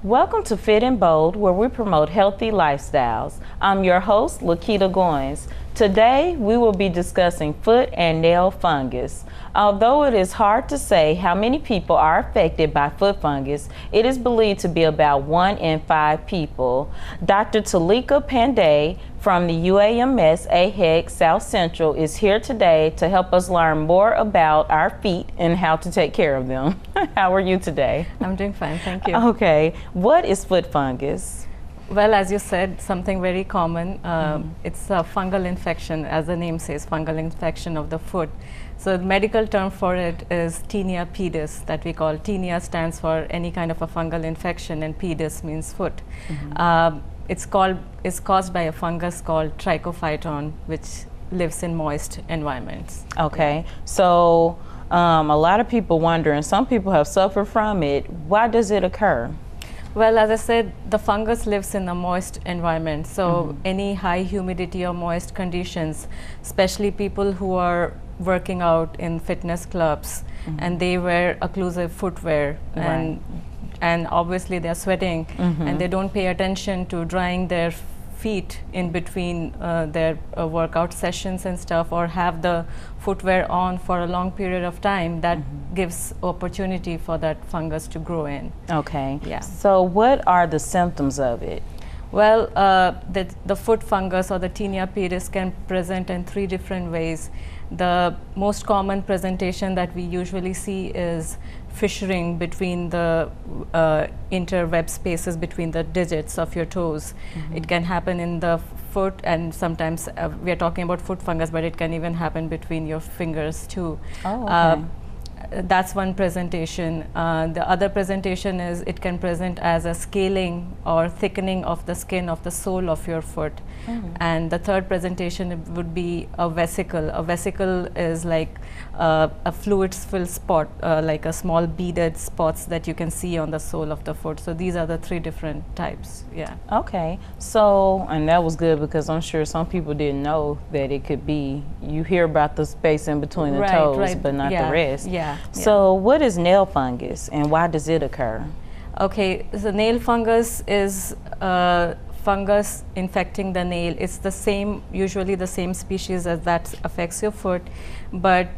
Welcome to Fit and Bold, where we promote healthy lifestyles. I'm your host, Lakita Goins. Today, we will be discussing foot and nail fungus. Although it is hard to say how many people are affected by foot fungus, it is believed to be about 1 in 5 people. Dr. Tulika Panday from the UAMS AHEC South Central is here today to help us learn more about our feet and how to take care of them. How are you today? I'm doing fine, thank you. Okay, what is foot fungus? Well, as you said, something very common. It's a fungal infection, as the name says, fungal infection of the foot. So the medical term for it is tinea pedis, that we call. Tinea stands for any kind of a fungal infection, and pedis means foot. It's caused by a fungus called trichophyton, which lives in moist environments. Okay, so a lot of people wonder, and some people have suffered from it. Why does it occur? Well, as I said, the fungus lives in a moist environment. So any high humidity or moist conditions, especially people who are working out in fitness clubs and they wear occlusive footwear, and obviously they're sweating and they don't pay attention to drying their feet in between their workout sessions and stuff, or have the footwear on for a long period of time, that gives opportunity for that fungus to grow in. Okay. Yeah. So what are the symptoms of it? Well, the foot fungus or the tinea pedis can present in 3 different ways. The most common presentation that we usually see is fissuring between the interweb spaces between the digits of your toes. It can happen in the foot, and sometimes we are talking about foot fungus, but it can even happen between your fingers too. Oh, okay. That's one presentation. The other presentation is it can present as a scaling or thickening of the skin of the sole of your foot. And the third presentation would be a vesicle. A vesicle is like a fluid-filled spot, like a small beaded spots that you can see on the sole of the foot. So these are the 3 different types. Yeah. Okay. So, and that was good, because I'm sure some people didn't know that it could be, you hear about the space in between the toes, but not the rest. Yeah. So what is nail fungus and why does it occur? Okay, so nail fungus is fungus infecting the nail. It's the same, usually the same species as that affects your foot, but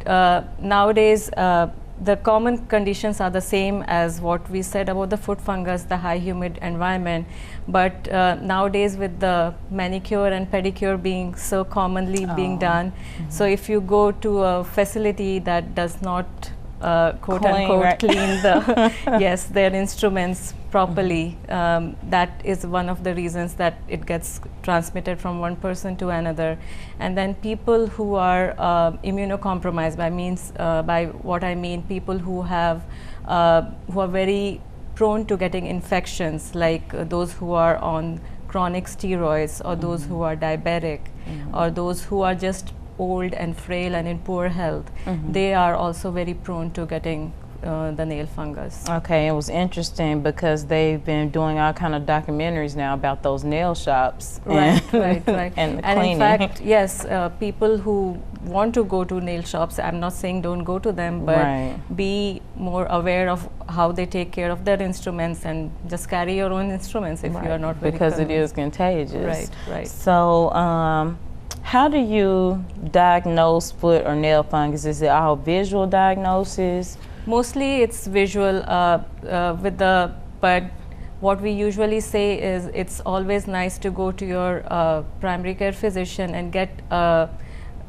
nowadays the common conditions are the same as what we said about the foot fungus, the high humid environment. But nowadays, with the manicure and pedicure being so commonly being done, so if you go to a facility that does not quote unquote clean the their instruments properly, that is one of the reasons that it gets transmitted from one person to another. And then people who are immunocompromised, by what I mean, people who have who are very prone to getting infections, like those who are on chronic steroids, or those who are diabetic, or those who are just old and frail and in poor health, they are also very prone to getting the nail fungus. Okay, it was interesting because they've been doing all kind of documentaries now about those nail shops. Right. And the cleaning. In fact, yes, people who want to go to nail shops, I'm not saying don't go to them, but be more aware of how they take care of their instruments, and just carry your own instruments if you are not very because it is contagious. Right. So how do you diagnose foot or nail fungus? Is it all visual diagnosis? Mostly it's visual, but what we usually say is it's always nice to go to your primary care physician and get a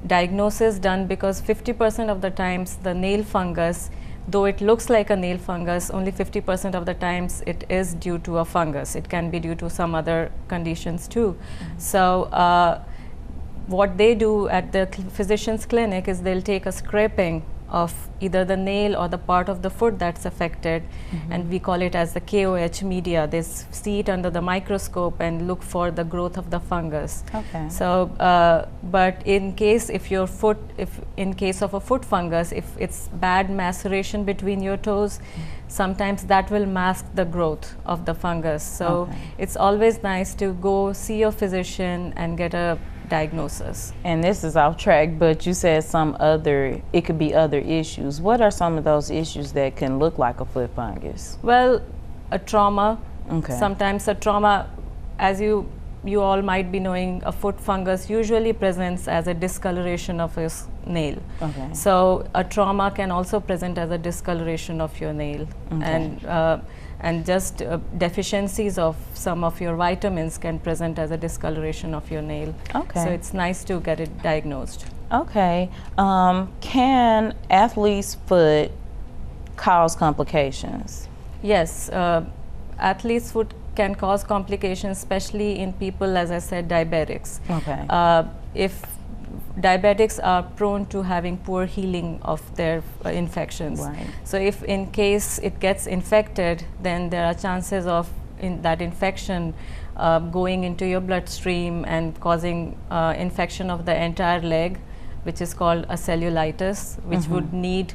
diagnosis done, because 50% of the times the nail fungus, though it looks like a nail fungus, only 50% of the times it is due to a fungus. It can be due to some other conditions too. So what they do at the physician's clinic is they'll take a scraping of either the nail or the part of the foot that's affected, and we call it as the KOH media. They see it under the microscope and look for the growth of the fungus. Okay. So, but in case if in case of a foot fungus, if it's bad maceration between your toes, sometimes that will mask the growth of the fungus. So it's always nice to go see your physician and get a diagnosis. And this is off track, but you said it could be other issues. What are some of those issues that can look like a foot fungus? Well, a trauma Okay. Sometimes a trauma, as you all might be knowing, a foot fungus usually presents as a discoloration of his nail. Okay. So a trauma can also present as a discoloration of your nail. Okay. And just deficiencies of some of your vitamins can present as a discoloration of your nail. Okay. So it's nice to get it diagnosed. Okay. Can athlete's foot cause complications? Yes, athlete's foot can cause complications, especially in people, as I said, diabetics. Okay. If diabetics are prone to having poor healing of their infections. Right. So if in case it gets infected, then there are chances of that infection going into your bloodstream and causing infection of the entire leg, which is called a cellulitis, which would need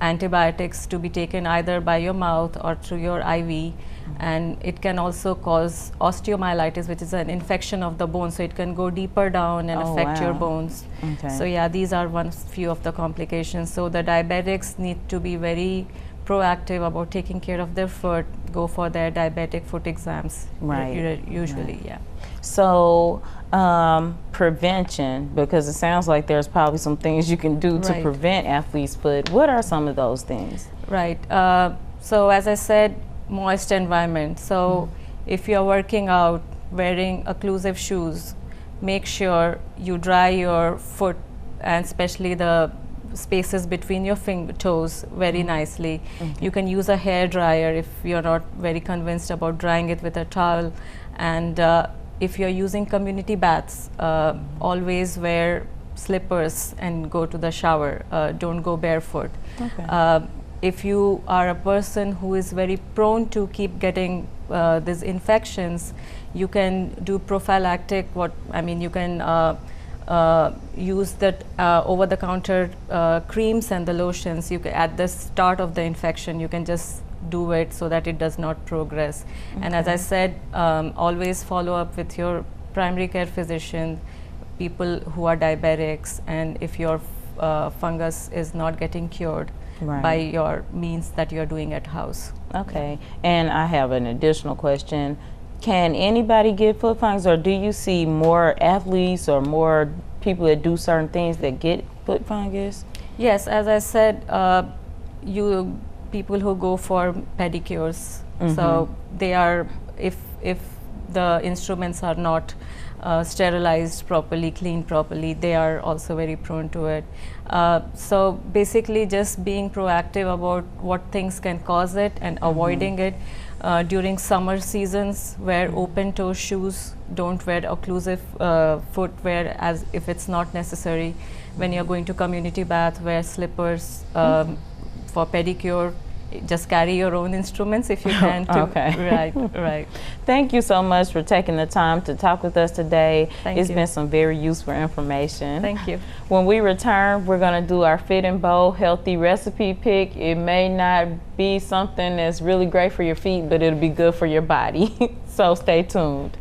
antibiotics to be taken either by your mouth or through your IV. And it can also cause osteomyelitis, which is an infection of the bone, so it can go deeper down and affect your bones. Okay. So yeah, these are few of the complications. So the diabetics need to be very proactive about taking care of their foot, go for their diabetic foot exams. Right. Usually, Right. yeah. So prevention, because it sounds like there's probably some things you can do to Right. prevent athlete's foot. What are some of those things? Right. So as I said, moist environment. So if you're working out, wearing occlusive shoes, make sure you dry your foot, and especially the spaces between your toes, very nicely. You can use a hair dryer if you're not very convinced about drying it with a towel. And if you're using community baths, always wear slippers and go to the shower. Don't go barefoot. Okay. If you are a person who is very prone to keep getting these infections, you can do prophylactic. You can use that over-the-counter creams and the lotions. You can, at the start of the infection, you can just do it so that it does not progress. Okay. And as I said, always follow up with your primary care physician, people who are diabetics, and if your fungus is not getting cured, right, by your means that you're doing at house. Okay, and I have an additional question. Can anybody get foot fungus, or do you see more athletes or more people that do certain things that get foot fungus? Yes, as I said, people who go for pedicures, so they are, if the instruments are not sterilized properly, cleaned properly, they are also very prone to it. So basically just being proactive about what things can cause it and avoiding it. During summer seasons, wear open-toe shoes, don't wear occlusive footwear as if it's not necessary. When you're going to community bath, wear slippers. For pedicure, just carry your own instruments if you can. Okay. Right. Thank you so much for taking the time to talk with us today. It's you. been some very useful information. Thank you. When we return, we're going to do our Fit and Bowl healthy recipe pick. It may not be something that's really great for your feet, but it'll be good for your body. So stay tuned.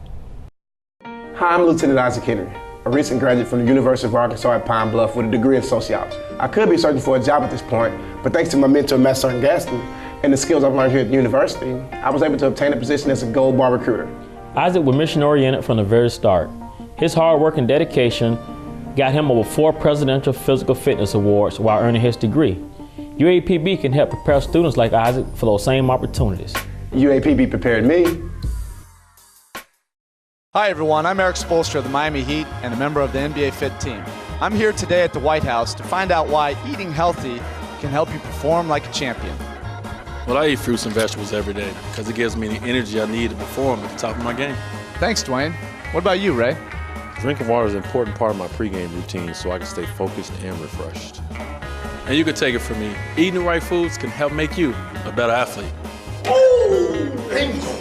Hi, I'm Lieutenant Isaac Henry, a recent graduate from the University of Arkansas at Pine Bluff with a degree in sociology. I could be searching for a job at this point, but thanks to my mentor, Master Gaston, and the skills I've learned here at the university, I was able to obtain a position as a gold bar recruiter. Isaac was mission-oriented from the very start. His hard work and dedication got him over 4 Presidential Physical Fitness Awards while earning his degree. UAPB can help prepare students like Isaac for those same opportunities. UAPB prepared me. Hi everyone, I'm Eric Spoelstra of the Miami Heat and a member of the NBA Fit team. I'm here today at the White House to find out why eating healthy can help you perform like a champion. Well, I eat fruits and vegetables every day because it gives me the energy I need to perform at the top of my game. Thanks, Dwayne. What about you, Ray? Drinking water is an important part of my pregame routine so I can stay focused and refreshed. And you can take it from me, eating the right foods can help make you a better athlete. Oh, Angel,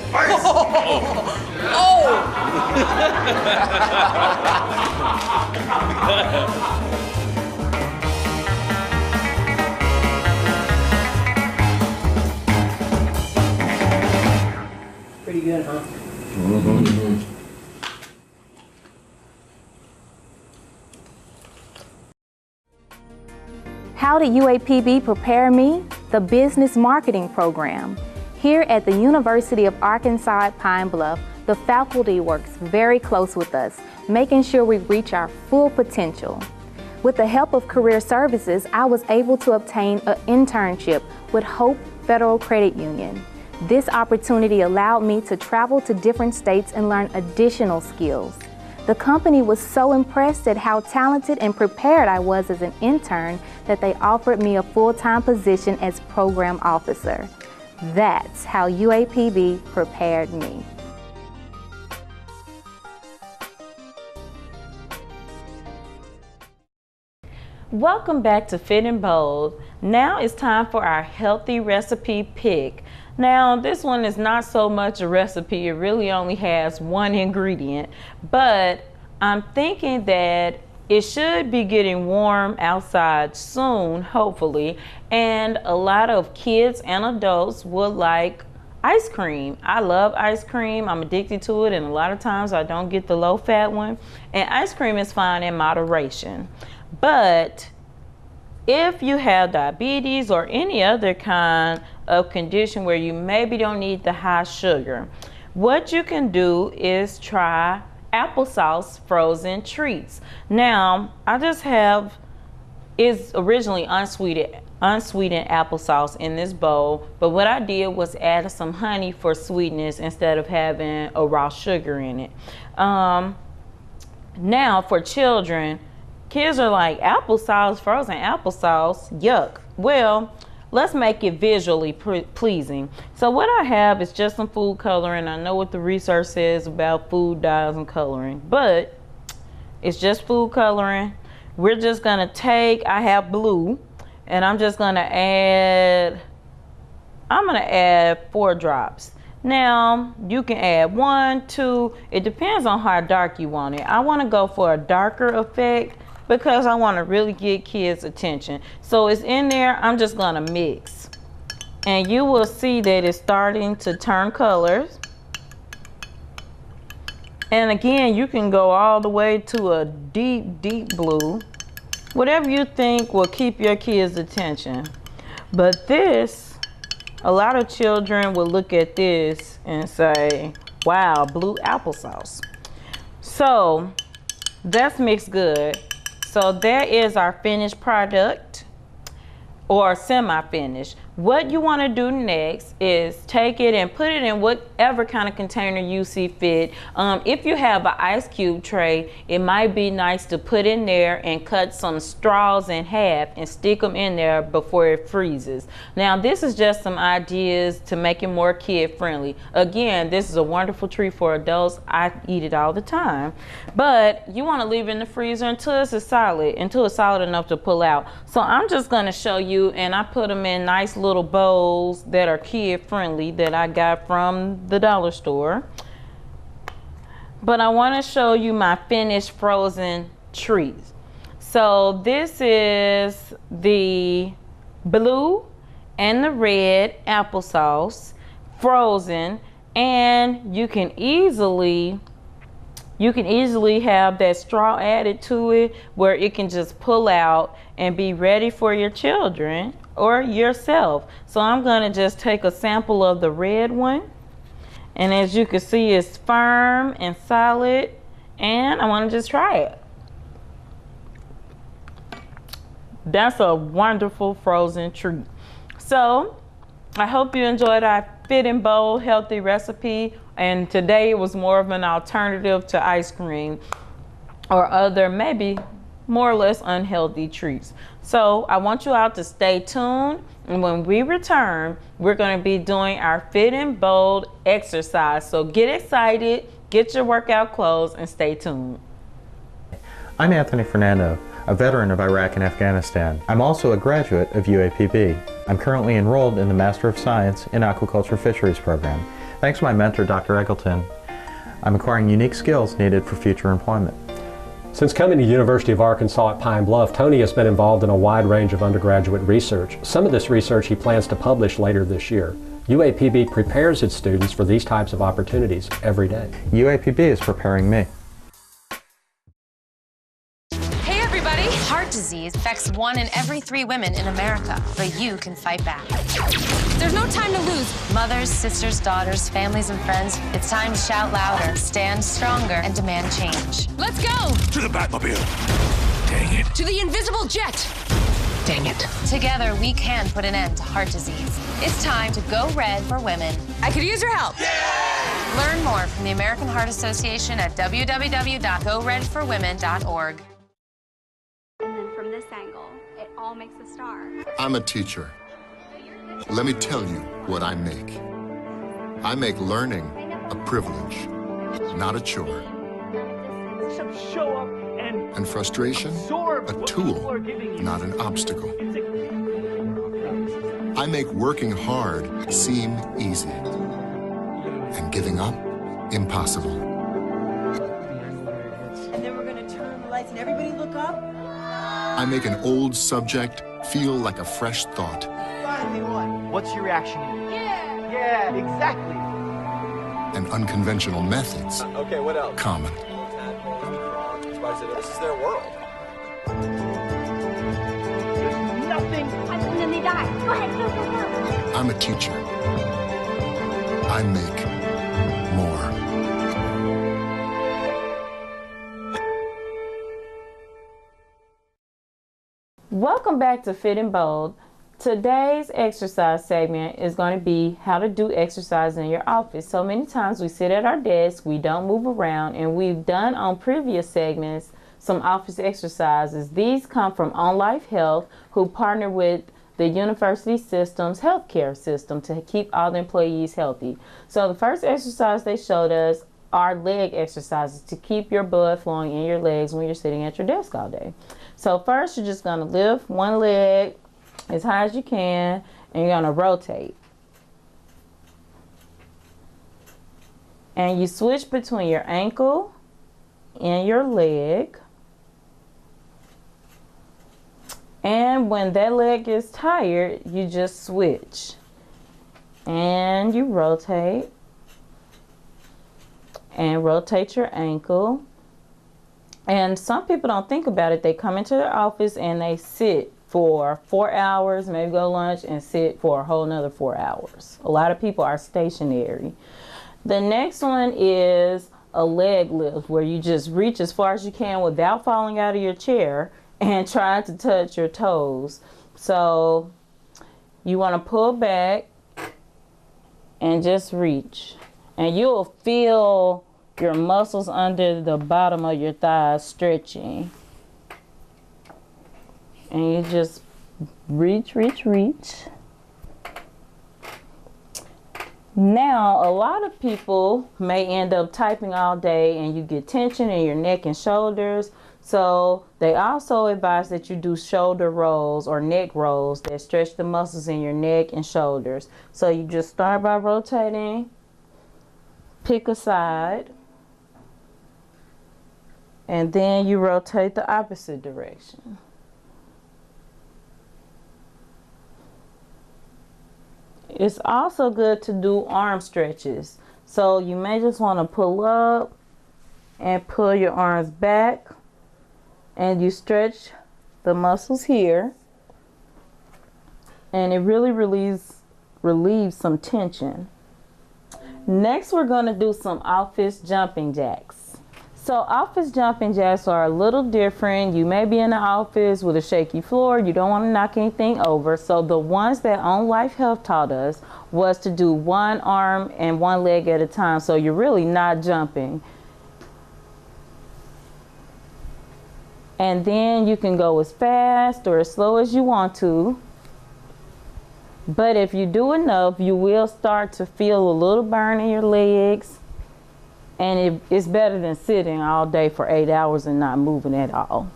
Pretty good, huh? How did UAPB prepare me? The Business Marketing Program. Here at the University of Arkansas at Pine Bluff, the faculty works very close with us, making sure we reach our full potential. With the help of Career Services, I was able to obtain an internship with Hope Federal Credit Union. This opportunity allowed me to travel to different states and learn additional skills. The company was so impressed at how talented and prepared I was as an intern that they offered me a full-time position as program officer. That's how UAPB prepared me. Welcome back to Fit and Bold. Now it's time for our healthy recipe pick. Now this one is not so much a recipe, it really only has one ingredient, but I'm thinking that it should be getting warm outside soon, hopefully, and a lot of kids and adults would like ice cream. I love ice cream, I'm addicted to it, and a lot of times I don't get the low fat one, and ice cream is fine in moderation. But if you have diabetes or any other kind of condition where you maybe don't need the high sugar, what you can do is try applesauce frozen treats. Now, I just have, it's originally unsweetened applesauce in this bowl, but what I did was add some honey for sweetness instead of having a raw sugar in it. Now for children, kids are like, applesauce, frozen applesauce, yuck. Well, let's make it visually pleasing. So what I have is just some food coloring. I know what the research says about food dyes and coloring, but it's just food coloring. We're just gonna take, I have blue, and I'm just gonna add, 4 drops. Now, you can add 1, 2, it depends on how dark you want it. I wanna go for a darker effect because I want to really get kids' attention. So it's in there, I'm just gonna mix. And you will see that it's starting to turn colors. And again, you can go all the way to a deep, deep blue. Whatever you think will keep your kids' attention. But this, a lot of children will look at this and say, wow, blue applesauce. So that's mixed good. So there is our finished product, or semi-finished. What you want to do next is take it and put it in whatever kind of container you see fit. If you have an ice cube tray, it might be nice to put in there and cut some straws in half and stick them in there before it freezes. Now this is just some ideas to make it more kid friendly. Again, this is a wonderful treat for adults. I eat it all the time. But you want to leave it in the freezer until it's solid enough to pull out. So I'm just going to show you, and I put them in nice little bowls that are kid friendly that I got from the dollar store. But I want to show you my finished frozen treats. So this is the blue and the red applesauce frozen, and you can easily have that straw added to it where it can just pull out and be ready for your children or yourself. So I'm gonna just take a sample of the red one, and as you can see, it's firm and solid, and I want to just try it. That's a wonderful frozen treat. So I hope you enjoyed our Fit and Bold healthy recipe, and today it was more of an alternative to ice cream or other maybe more or less unhealthy treats. So I want you all to stay tuned, and when we return, we're going to be doing our Fit and Bold exercise. So get excited, get your workout clothes, and stay tuned. I'm Anthony Fernando, a veteran of Iraq and Afghanistan. I'm also a graduate of UAPB. I'm currently enrolled in the Master of Science in Aquaculture Fisheries program. Thanks to my mentor, Dr. Eggleton, I'm acquiring unique skills needed for future employment. Since coming to the University of Arkansas at Pine Bluff, Tony has been involved in a wide range of undergraduate research. Some of this research he plans to publish later this year. UAPB prepares its students for these types of opportunities every day. UAPB is preparing me. Hey everybody! Heart disease affects 1 in every 3 women in America, but you can fight back. There's no time to lose. Mothers, sisters, daughters, families, and friends, it's time to shout louder, stand stronger, and demand change. Let's go! To the Batmobile! Dang it. To the invisible jet! Dang it. Together, we can put an end to heart disease. It's time to go red for women. I could use your help. Yeah! Learn more from the American Heart Association at www.goredforwomen.org. And then from this angle, it all makes a star. I'm a teacher. Let me tell you what I make. I make learning a privilege, not a chore. Show up And frustration, a tool, not an obstacle. I make working hard seem easy, and giving up impossible. And then we're gonna turn the lights and everybody look up. I make an old subject feel like a fresh thought. Finally won. What's your reaction? Yeah! Yeah, exactly. And unconventional methods Okay, what else? common. This is their world. There's nothing. And then they die. Go ahead, go, go, go. I'm a teacher. I make more. Welcome back to Fit and Bold. Today's exercise segment is going to be how to do exercise in your office. So many times we sit at our desk, we don't move around, and we've done on previous segments some office exercises. These come from On Life Health, who partner with the university system's healthcare system to keep all the employees healthy. So the first exercise they showed us are leg exercises to keep your blood flowing in your legs when you're sitting at your desk all day. So first you're just going to lift one leg as high as you can, and you're going to rotate. And you switch between your ankle and your leg. And when that leg gets tired, you just switch. And you rotate. And rotate your ankle. And some people don't think about it. They come into their office and they sit for 4 hours, maybe go to lunch and sit for a whole nother 4 hours. A lot of people are stationary. The next one is a leg lift, where you just reach as far as you can without falling out of your chair and trying to touch your toes. So you want to pull back and just reach. And you'll feel your muscles under the bottom of your thighs stretching. And you just reach, reach, reach. Now, a lot of people may end up typing all day and you get tension in your neck and shoulders. So they also advise that you do shoulder rolls or neck rolls that stretch the muscles in your neck and shoulders. So you just start by rotating, pick a side, and then you rotate the opposite direction. It's also good to do arm stretches. So you may just want to pull up and pull your arms back, and you stretch the muscles here, and it really relieves some tension. Next, we're going to do some office jumping jacks. So office jumping jacks are a little different. You may be in the office with a shaky floor. You don't want to knock anything over. So the ones that On Life Health taught us was to do one arm and one leg at a time. So you're really not jumping. And then you can go as fast or as slow as you want to. But if you do enough, you will start to feel a little burn in your legs. And it's better than sitting all day for 8 hours and not moving at all.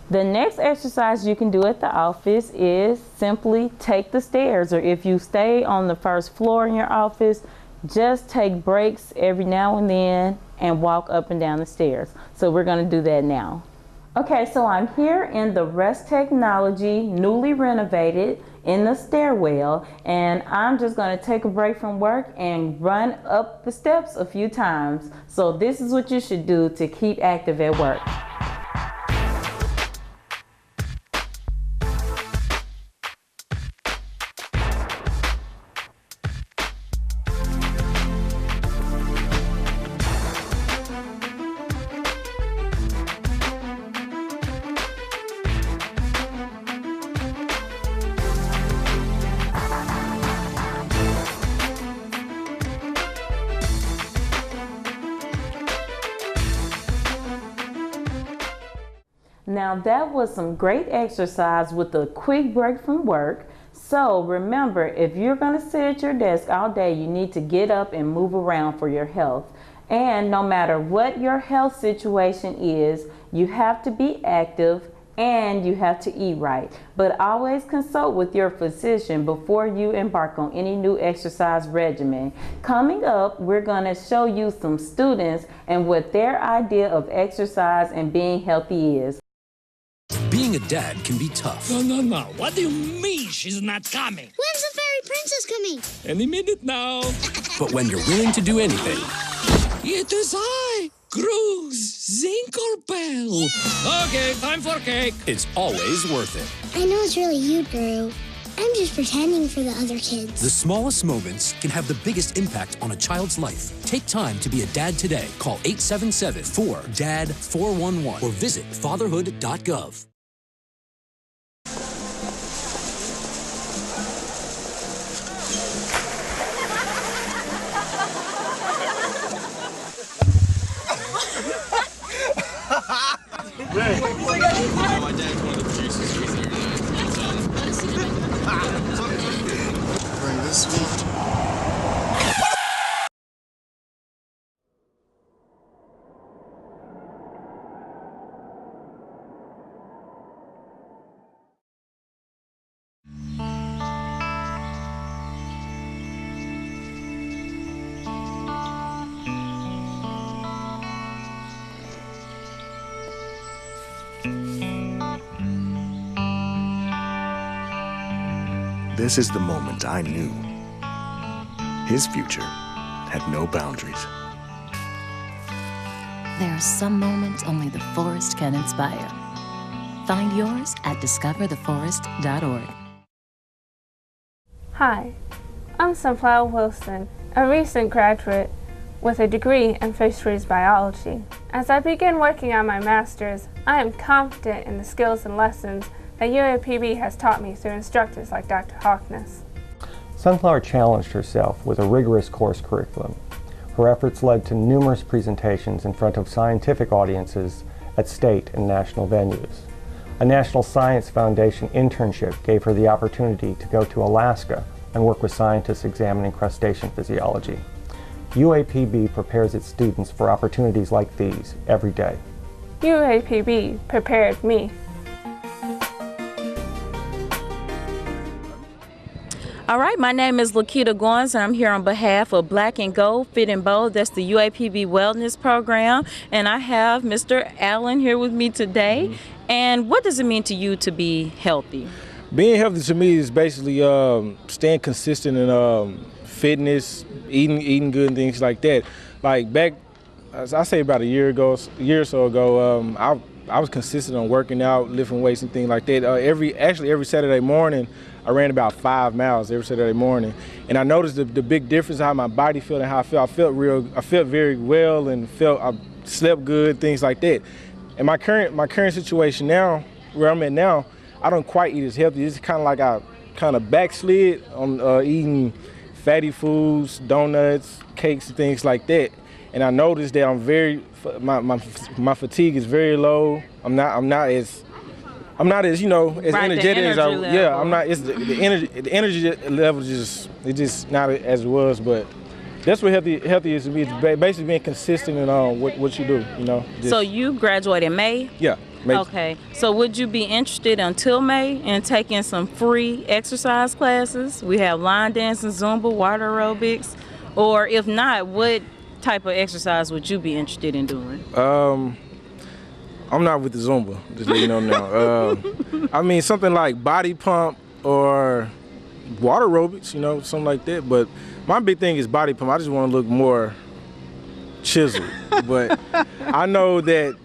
The next exercise you can do at the office is simply take the stairs, or if you stay on the first floor in your office, just take breaks every now and then and walk up and down the stairs. So we're going to do that now. Okay, so I'm here in the Rest Technology, newly renovated, in the stairwell, and I'm just going to take a break from work and run up the steps a few times. So this is what you should do to keep active at work. Now that was some great exercise with a quick break from work. So remember, if you're going to sit at your desk all day, you need to get up and move around for your health. And no matter what your health situation is, you have to be active and you have to eat right. But always consult with your physician before you embark on any new exercise regimen. Coming up, we're going to show you some students and what their idea of exercise and being healthy is. Being a dad can be tough. No. What do you mean she's not coming? When's the fairy princess coming? Any minute now. But when you're willing to do anything, It is I, Cruz Zinkerbell. Okay, time for cake. It's always worth it. I know it's really you, Drew. I'm just pretending for the other kids. The smallest moments can have the biggest impact on a child's life. Take time to be a dad today. Call 877-4DAD-411 or visit fatherhood.gov. My dad's one of the producers here. Bring this sweet. This is the moment I knew his future had no boundaries. There are some moments only the forest can inspire. Find yours at discovertheforest.org. Hi, I'm Sunflower Wilson, a recent graduate with a degree in fisheries biology. As I begin working on my master's, I am confident in the skills and lessons that UAPB has taught me through instructors like Dr. Hawkness. Sunflower challenged herself with a rigorous course curriculum. Her efforts led to numerous presentations in front of scientific audiences at state and national venues. A National Science Foundation internship gave her the opportunity to go to Alaska and work with scientists examining crustacean physiology. UAPB prepares its students for opportunities like these every day. UAPB prepared me. All right, my name is Lakita Goins, and I'm here on behalf of Black and Gold Fit and Bold. That's the UAPB Wellness Program, and I have Mr. Allen here with me today. And what does it mean to you to be healthy? Being healthy to me is basically staying consistent in fitness, eating good and things like that. Like back, I say about a year or so ago, I was consistent on working out, lifting weights and things like that. Every Saturday morning, I ran about 5 miles every Saturday morning, and I noticed the big difference in how my body felt and how I felt. I felt very well and I slept good, things like that. And my current situation now, where I'm at now, I don't quite eat as healthy. It's kind of like I kind of backslid on eating fatty foods, donuts, cakes, and things like that. And I noticed that my fatigue is very low. I'm not as as energetic as I level. Yeah, I'm not. It's the energy level is just not as it was. But that's what healthy is to me. It's basically being consistent in what you do. So you graduate in May? Yeah. May. Okay. So would you be interested until May in taking some free exercise classes? We have line dancing, Zumba, water aerobics, or if not, what type of exercise would you be interested in doing? I'm not with the Zumba, just let you know now. I mean, something like body pump or water aerobics, something like that. But my big thing is body pump. I just want to look more chiseled. But I know that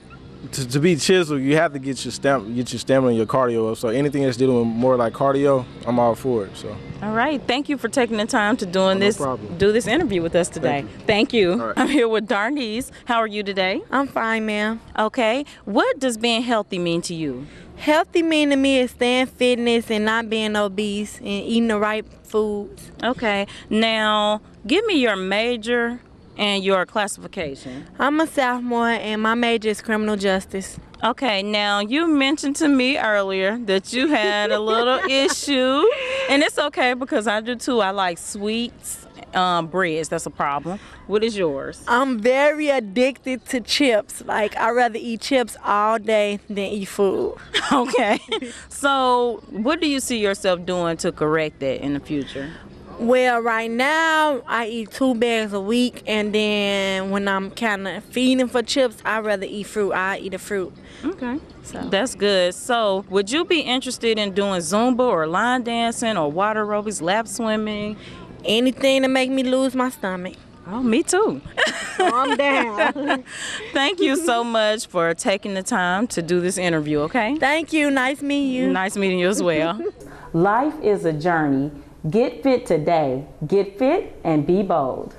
to be chiseled, you have to get your stamina and your cardio up. So anything that's dealing with more like cardio, I'm all for it. So. All right. Thank you for taking the time to do this interview with us today. Thank you. Right. I'm here with Darnese. How are you today? I'm fine, ma'am. Okay. What does being healthy mean to you? Healthy mean to me is staying fitness and not being obese and eating the right foods. Okay. Now, give me your major And your classification? I'm a sophomore and my major is criminal justice. Okay, now you mentioned to me earlier that you had a little issue, and it's okay because I do too. I like sweets, breads. That's a problem. What is yours? I'm very addicted to chips. Like, I'd rather eat chips all day than eat food. Okay. So what do you see yourself doing to correct that in the future? Well, right now, I eat 2 bags a week, and then when I'm kind of feeding for chips, I'd rather eat fruit. I eat a fruit. Okay. So that's good. So would you be interested in doing Zumba or line dancing or water aerobics, lap swimming? Anything to make me lose my stomach. Oh, me too. Calm down. Thank you so much for taking the time to do this interview, okay? Thank you. Nice meeting you. Nice meeting you as well. Life is a journey. Get fit today. Get fit and be bold.